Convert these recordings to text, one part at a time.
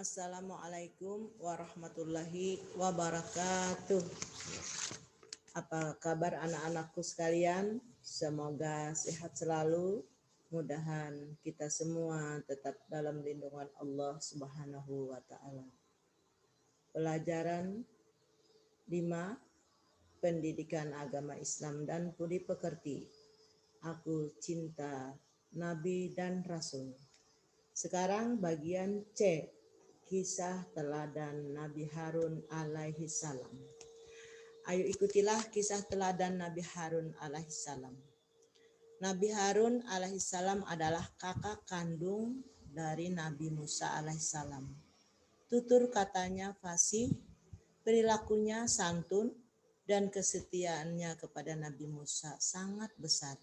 Assalamualaikum warahmatullahi wabarakatuh. Apa kabar anak-anakku sekalian? Semoga sehat selalu. Mudahan kita semua tetap dalam lindungan Allah Subhanahu wa taala. Pelajaran 5, Pendidikan Agama Islam dan Budi Pekerti. Aku cinta Nabi dan Rasul. Sekarang bagian C, kisah teladan Nabi Harun alaihi salam. Ayo ikutilah kisah teladan Nabi Harun alaihi salam. Nabi Harun alaihi salam adalah kakak kandung dari Nabi Musa alaihi salam. Tutur katanya fasih, perilakunya santun, dan kesetiaannya kepada Nabi Musa sangat besar.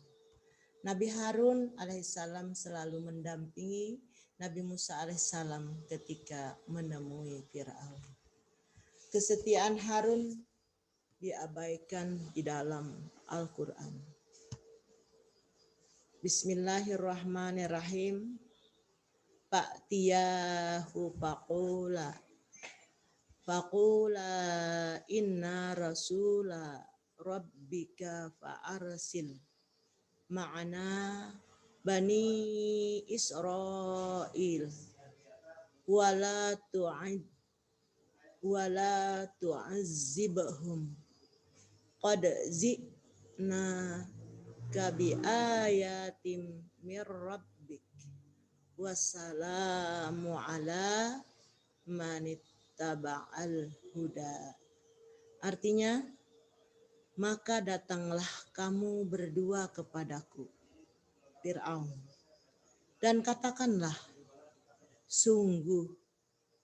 Nabi Harun alaihissalam selalu mendampingi Nabi Musa alaihissalam ketika menemui Fir'aun. Kesetiaan Harun diabaikan di dalam Al-Quran. Bismillahirrahmanirrahim. Fa'tiyahu faqula inna rasula rabbika fa'arsil ma'ana Bani Israel wala tu'azzibhum qad zi'na kabi ayatim mir rabbik wassalamu ala manittaba'al huda. Artinya, maka datanglah kamu berdua kepadaku, Fir'aun, dan katakanlah, sungguh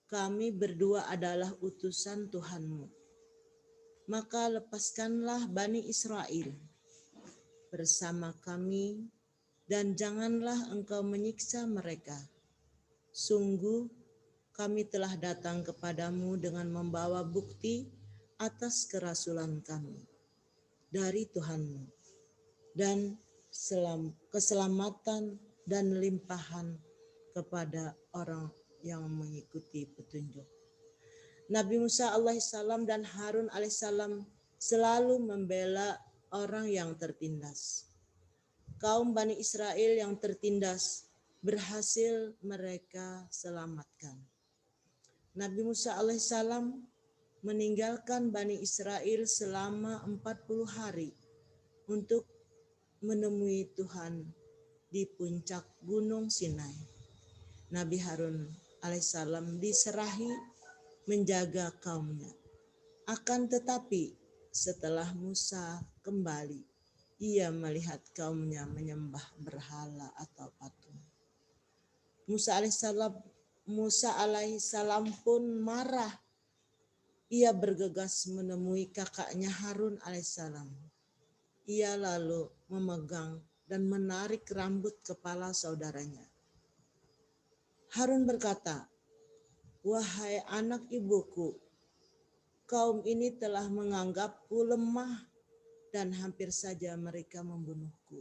kami berdua adalah utusan Tuhanmu. Maka lepaskanlah Bani Israel bersama kami dan janganlah engkau menyiksa mereka. Sungguh kami telah datang kepadamu dengan membawa bukti atas kerasulan kami dari Tuhanmu dan keselamatan dan limpahan kepada orang yang mengikuti petunjuk. Nabi Musa alaihissalam dan Harun alaihissalam selalu membela orang yang tertindas. Kaum Bani Israel yang tertindas berhasil mereka selamatkan. Nabi Musa alaihissalam meninggalkan Bani Israel selama 40 hari untuk menemui Tuhan di puncak Gunung Sinai. Nabi Harun alaihissalam diserahi menjaga kaumnya. Akan tetapi setelah Musa kembali, ia melihat kaumnya menyembah berhala atau patung. Musa alaihissalam pun marah. Ia bergegas menemui kakaknya Harun alaihissalam. Ia lalu memegang dan menarik rambut kepala saudaranya. Harun berkata, "Wahai anak ibuku, kaum ini telah menganggapku lemah dan hampir saja mereka membunuhku.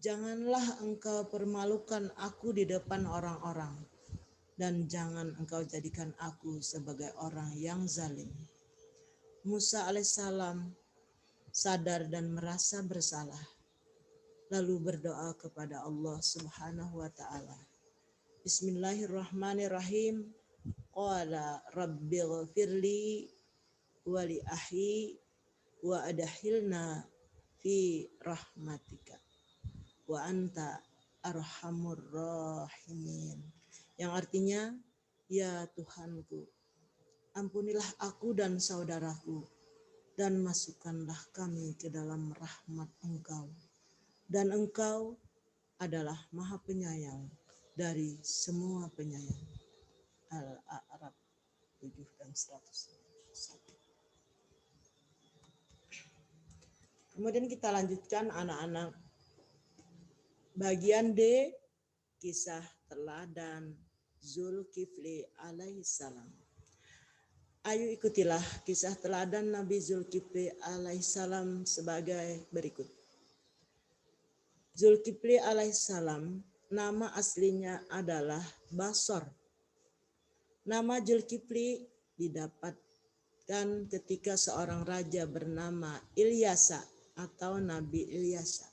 Janganlah engkau permalukan aku di depan orang-orang. Dan jangan engkau jadikan aku sebagai orang yang zalim." Musa alaihissalam sadar dan merasa bersalah, lalu berdoa kepada Allah Subhanahu wa taala. Bismillahirrahmanirrahim. Qala rabbighfirli wa li akhi wa adkhilna fi rahmatika wa anta arhamur rahimin. Yang artinya, ya Tuhanku, ampunilah aku dan saudaraku dan masukkanlah kami ke dalam rahmat Engkau. Dan Engkau adalah Maha Penyayang dari semua penyayang. Al-A'raf 7 dan 101. Kemudian kita lanjutkan anak-anak. Bagian D, kisah teladan Zulkifli alaihissalam. Ayo ikutilah kisah teladan Nabi Zulkifli alaihissalam sebagai berikut. Zulkifli alaihissalam nama aslinya adalah Basor. Nama Zulkifli didapatkan ketika seorang raja bernama Ilyasa atau Nabi Ilyasa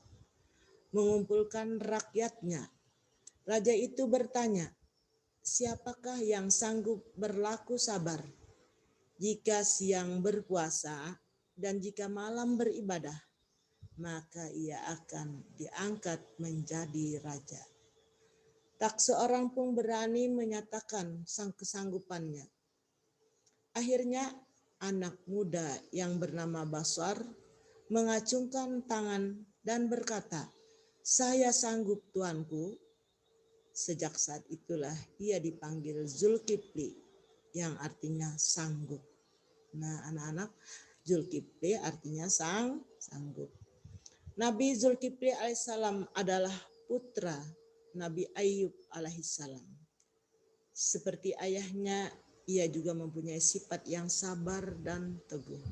mengumpulkan rakyatnya. Raja itu bertanya, siapakah yang sanggup berlaku sabar jika siang berpuasa dan jika malam beribadah, maka ia akan diangkat menjadi raja. Tak seorang pun berani menyatakan kesanggupannya. Akhirnya anak muda yang bernama Basar mengacungkan tangan dan berkata, saya sanggup tuanku. Sejak saat itulah ia dipanggil Zulkifli yang artinya sanggup. Nah anak-anak, Zulkifli artinya sanggup. Nabi Zulkifli alaihissalam adalah putra Nabi Ayub alaihissalam. Seperti ayahnya, ia juga mempunyai sifat yang sabar dan teguh,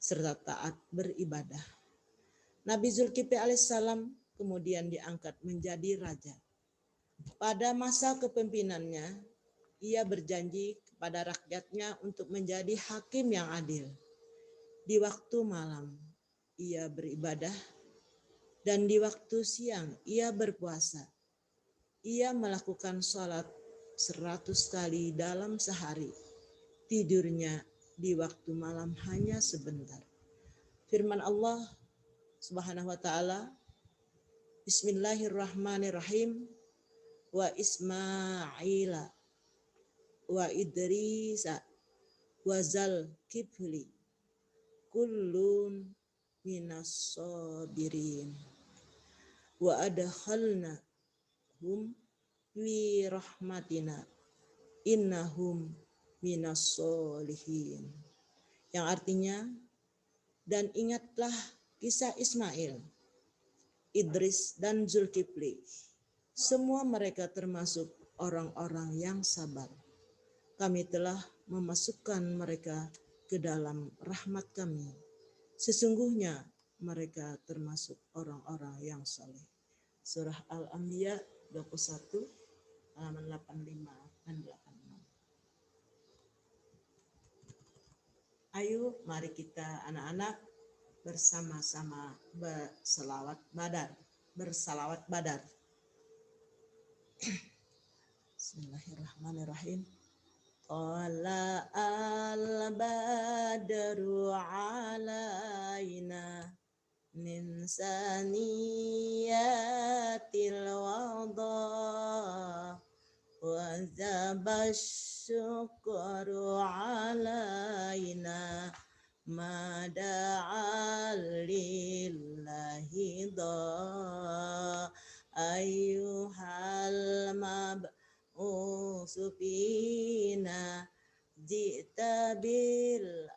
serta taat beribadah. Nabi Zulkifli alaihissalam kemudian diangkat menjadi raja. Pada masa kepemimpinannya, ia berjanji kepada rakyatnya untuk menjadi hakim yang adil. Di waktu malam, ia beribadah, dan di waktu siang, ia berpuasa. Ia melakukan sholat 100 kali dalam sehari. Tidurnya di waktu malam hanya sebentar. Firman Allah Subhanahu wa taala, Bismillahirrahmanirrahim. Wa Ismaila wa Idrisa wa Zulkifli kullun minas sabirin wa adkhalna hum fi rahmatina innahum minas solihin. Yang artinya, dan ingatlah kisah Ismail, Idris dan Zulkifli. Semua mereka termasuk orang-orang yang sabar. Kami telah memasukkan mereka ke dalam rahmat kami. Sesungguhnya mereka termasuk orang-orang yang saleh. Surah Al-Anbiya 21 halaman 85 dan 86. Ayo mari kita anak-anak bersama-sama bersalawat badar. Bismillahirrahmanirrahim. Qala al-badru alaina min saniyatil wada wa zabasyukru alaina mada'al lillahi da ayyuhal mab'usufina jita bil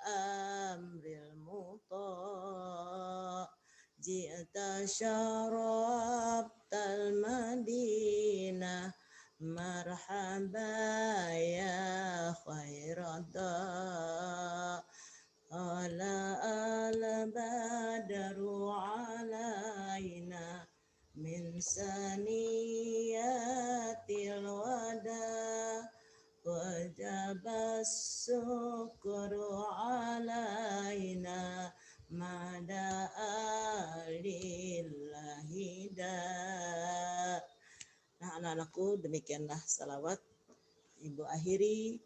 amril muta jita syarabtal madinah marhaba ya khairada ala al-badru alaina min saniyatil wada wajabas syukru alaina mada alillahi da. Nah anak-anakku, demikianlah salawat Ibu akhiri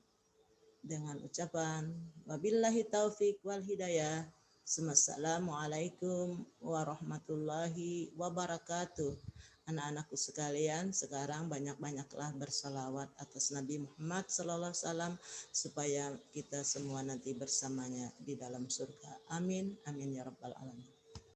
dengan ucapan wabillahi taufik wal hidayah. Assalamualaikum warahmatullahi wabarakatuh. Anak-anakku sekalian, sekarang banyak-banyaklah bersalawat atas Nabi Muhammad SAW supaya kita semua nanti bersamanya di dalam surga. Amin, amin ya rabbal alamin.